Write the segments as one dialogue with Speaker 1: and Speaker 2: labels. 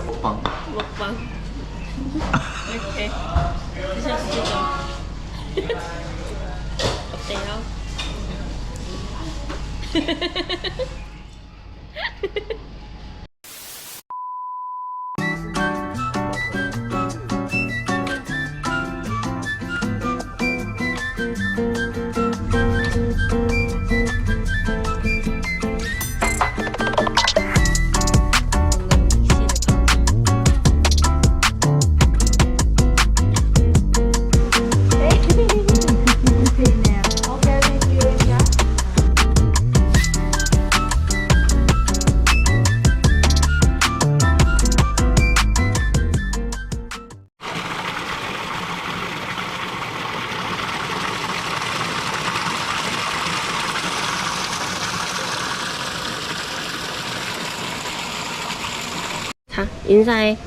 Speaker 1: 먹방.
Speaker 2: 먹방. 이렇게 드셔주시죠. 어때요? 자, 인사해.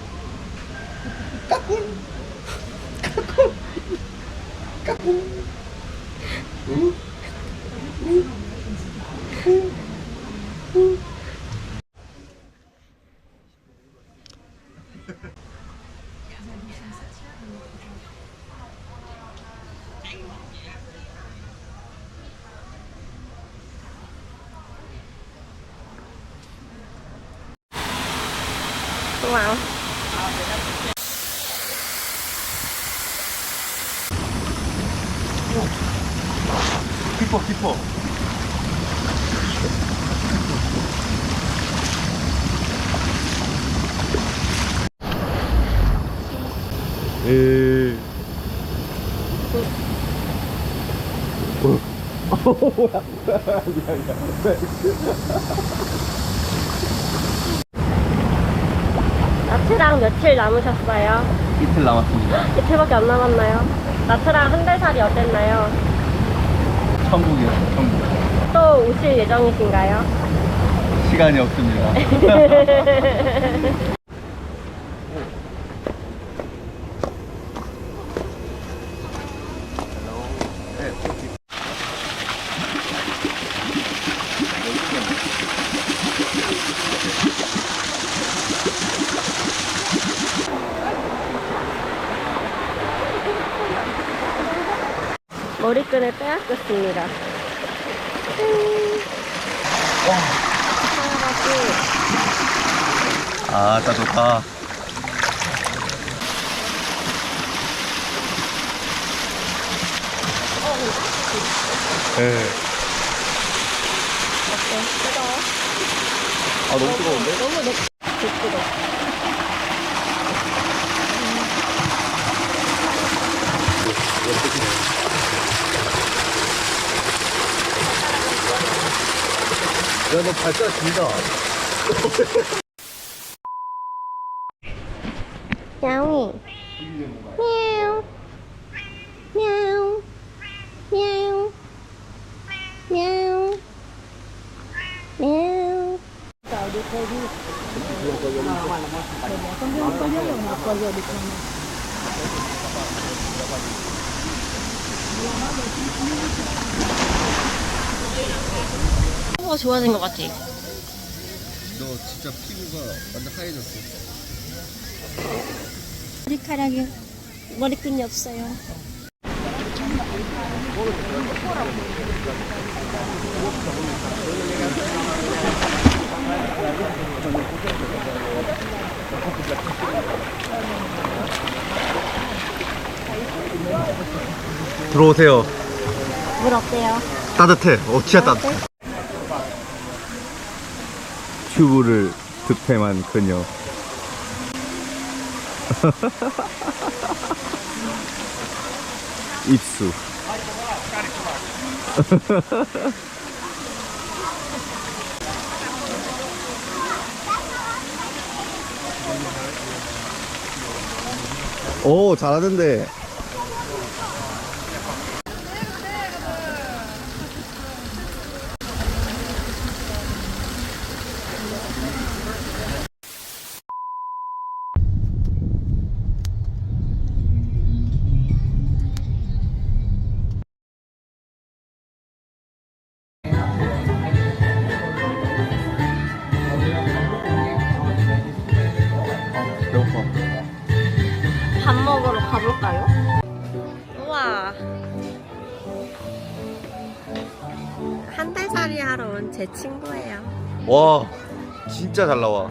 Speaker 2: 와우.
Speaker 1: 키퍼.
Speaker 2: 나트랑 며칠 남으셨어요?
Speaker 1: 이틀 남았습니다.
Speaker 2: 이틀밖에 안 남았나요? 나트랑 한 달 살이 어땠나요?
Speaker 1: 천국이요, 천국.
Speaker 2: 또 오실 예정이신가요?
Speaker 1: 시간이 없습니다.
Speaker 2: 머리끈을 빼앗겼습니다.
Speaker 1: 아, 딱 좋다. 네.
Speaker 2: 어때? 뜨거워?
Speaker 1: 아, 너무 뜨거운데?
Speaker 2: 너무 뜨거워.
Speaker 1: 야, 너 발가락 길다.
Speaker 2: 야옹이. мяу. мяу. мяu. мяu. мяu. 피부가 좋아진 것 같아.
Speaker 1: 너 진짜 피부가 완전 하얘졌어.
Speaker 2: 머리카락이 머리끈이 없어요.
Speaker 1: 들어오세요.
Speaker 2: 물 어때요?
Speaker 1: 따뜻해. 진짜 따뜻해. 튜브를 득템한 그녀. 입수. 오, 잘하는데. 배고파.
Speaker 2: 밥 먹으러 가볼까요? 우와. 한 달살이 하러 온 제 친구예요.
Speaker 1: 와, 진짜 잘 나와.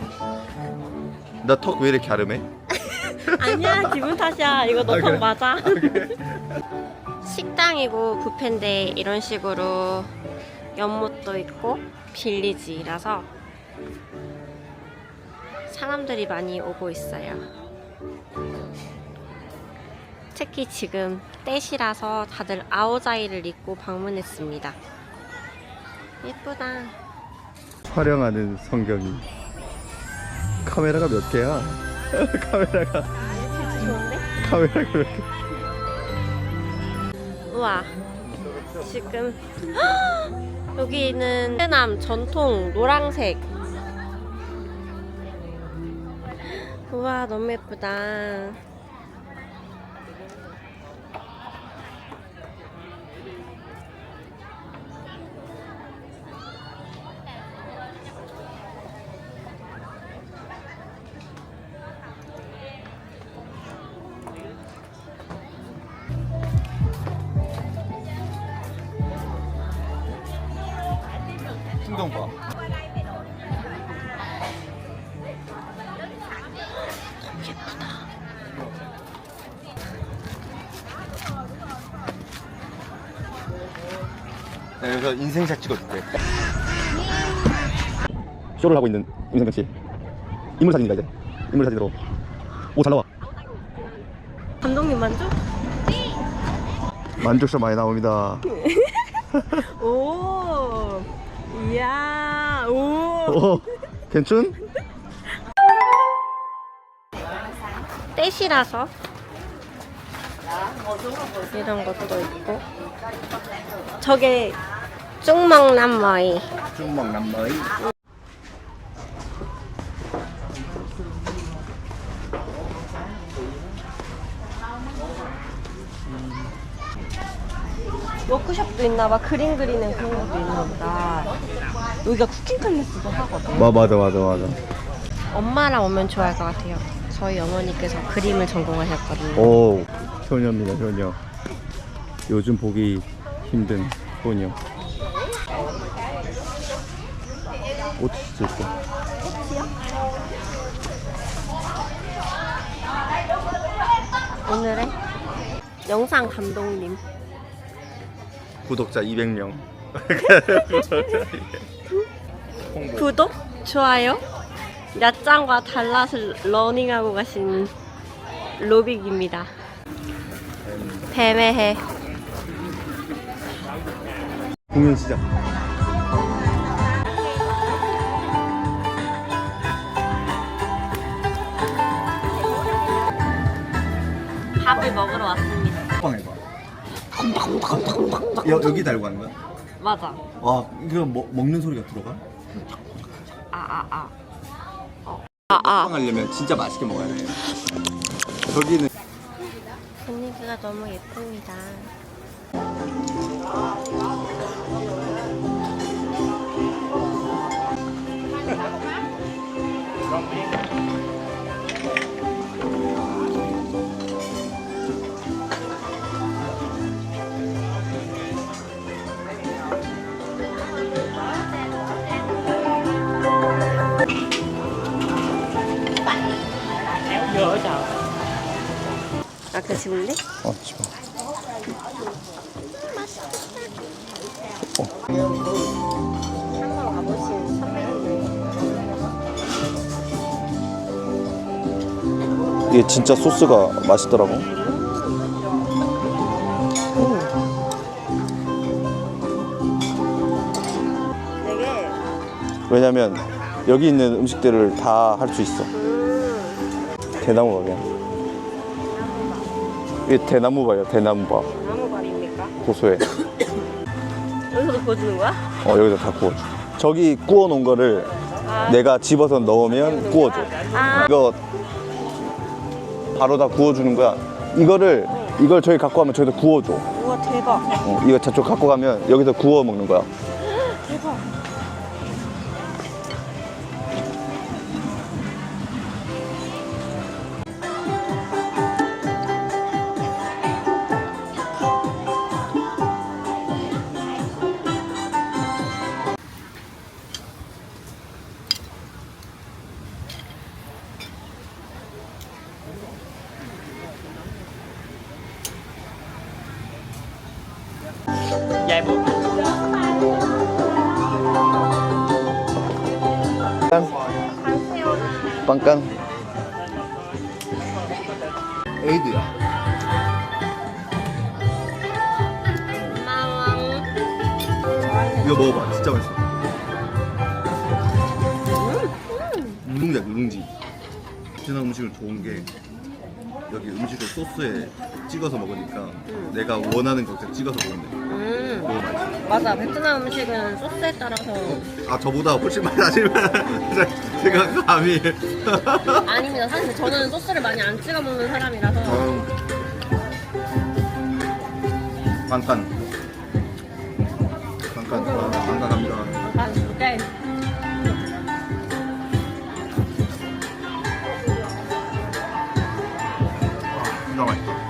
Speaker 1: 나 턱 왜 이렇게 아름해?
Speaker 2: 아니야, 기분 탓이야. 이거 너
Speaker 1: 아,
Speaker 2: 턱
Speaker 1: 그래?
Speaker 2: 맞아. 식당이고 뷔페인데 이런 식으로 연못도 있고 빌리지라서 사람들이 많이 오고 있어요. 특히 지금 떼시라서 다들 아오자이를 입고 방문했습니다. 예쁘다.
Speaker 1: 촬영하는 성경이. 카메라가 몇 개야? 카메라가
Speaker 2: 좋은데?
Speaker 1: 몇 개?
Speaker 2: 우와. 지금 여기는 베트남 전통 노란색. 우와, 너무 예쁘다.
Speaker 1: 풍경 봐. 네, 여기서 인생샷 찍어줄게. 쇼를 하고 있는 임성근 씨. 인물 사진이다 이제. 인물 사진으로. 오, 잘 나와.
Speaker 2: 감독님 만족?
Speaker 1: 만족샷 많이 나옵니다.
Speaker 2: 오, 이야, 오.
Speaker 1: 오, 괜춘?
Speaker 2: 떼시라서 이런 것도 있고, 저게 쭉먹남머이.
Speaker 1: 중먹남머이.
Speaker 2: 워크숍도 있나봐. 그림 그리는 그런 것도 있나보다. 여기가 쿠킹 클래스도 하거든.
Speaker 1: 맞아.
Speaker 2: 엄마랑 오면 좋아할 것 같아요. 저희 어머니께서 그림을 전공하셨거든요.
Speaker 1: 오, 효녀입니다, 효녀. 요즘 보기 힘든 효녀. 옷 진짜 예뻐.
Speaker 2: 오늘의 영상 감독님.
Speaker 1: 구독자 200명.
Speaker 2: 구독, 좋아요, 얏장과 달랏을 러닝하고 가신 로빅입니다. 뱀의 해.
Speaker 1: 공연 시작.
Speaker 2: 밥을 먹으러 왔습니다.
Speaker 1: 빵 해봐. 여기 달고 하는 거야?
Speaker 2: 맞아.
Speaker 1: 와, 이거 먹는 소리가 들어가? 빵 하려면 진짜 맛있게 먹어야 돼. 저기는
Speaker 2: 분위기가 너무 예쁩니다. 아까 집을래?
Speaker 1: 집어.
Speaker 2: 한번 가보신 선배님들.
Speaker 1: 이게 진짜 소스가 맛있더라고.
Speaker 2: 되게
Speaker 1: 왜냐면 여기 있는 음식들을 다 할 수 있어. 대나무 밥이야. 이게 대나무 밥이야, 대나무 밥.
Speaker 2: 나무밥입니까?
Speaker 1: 고소해.
Speaker 2: 여기서도 구워주는 거야?
Speaker 1: 여기서 다 구워줘. 저기 구워놓은 거를 내가 집어서 넣으면 구워줘. 이거 바로 다 구워주는 거야. 이걸 저기 갖고 가면 저기서 구워줘.
Speaker 2: 우와, 대박.
Speaker 1: 이거 저쪽 갖고 가면 여기서 구워 먹는 거야.
Speaker 2: 대박.
Speaker 1: 빵깐. 에이드야.
Speaker 2: 고마워.
Speaker 1: 이거 먹어봐. 진짜 맛있어. 누룽지야, 누룽지. 베트남 음식은 좋은 게 여기 음식을 소스에 찍어서 먹으니까 내가 원하는 거 그냥 찍어서 먹으면 돼. 너무 맛있어.
Speaker 2: 맞아. 베트남 음식은 소스에 따라서.
Speaker 1: 아, 저보다 훨씬 많이 하시면 제가 감히.
Speaker 2: 아닙니다. 사실 저는 소스를 많이 안 찍어 먹는 사람이라서.
Speaker 1: 빵깐. 빵깐. 빵깐 갑니다.
Speaker 2: 아, 오케이.
Speaker 1: 진짜 맛있다.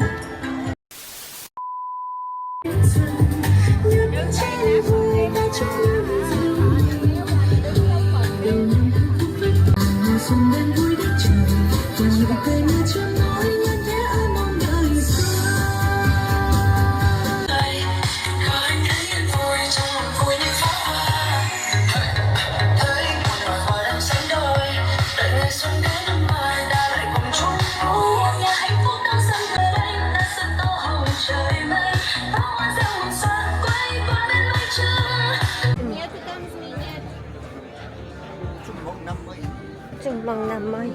Speaker 2: 중방 남아이.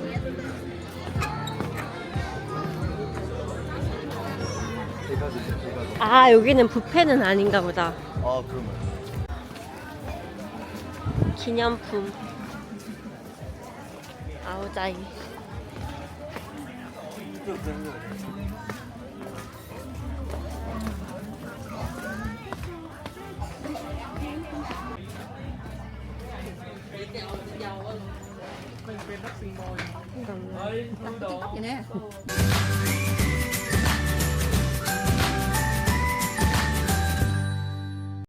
Speaker 2: 아, 여기는 뷔페는 아닌가 보다.
Speaker 1: 아, 그러면.
Speaker 2: 기념품. 아우자이.
Speaker 3: TikTok vậy nè.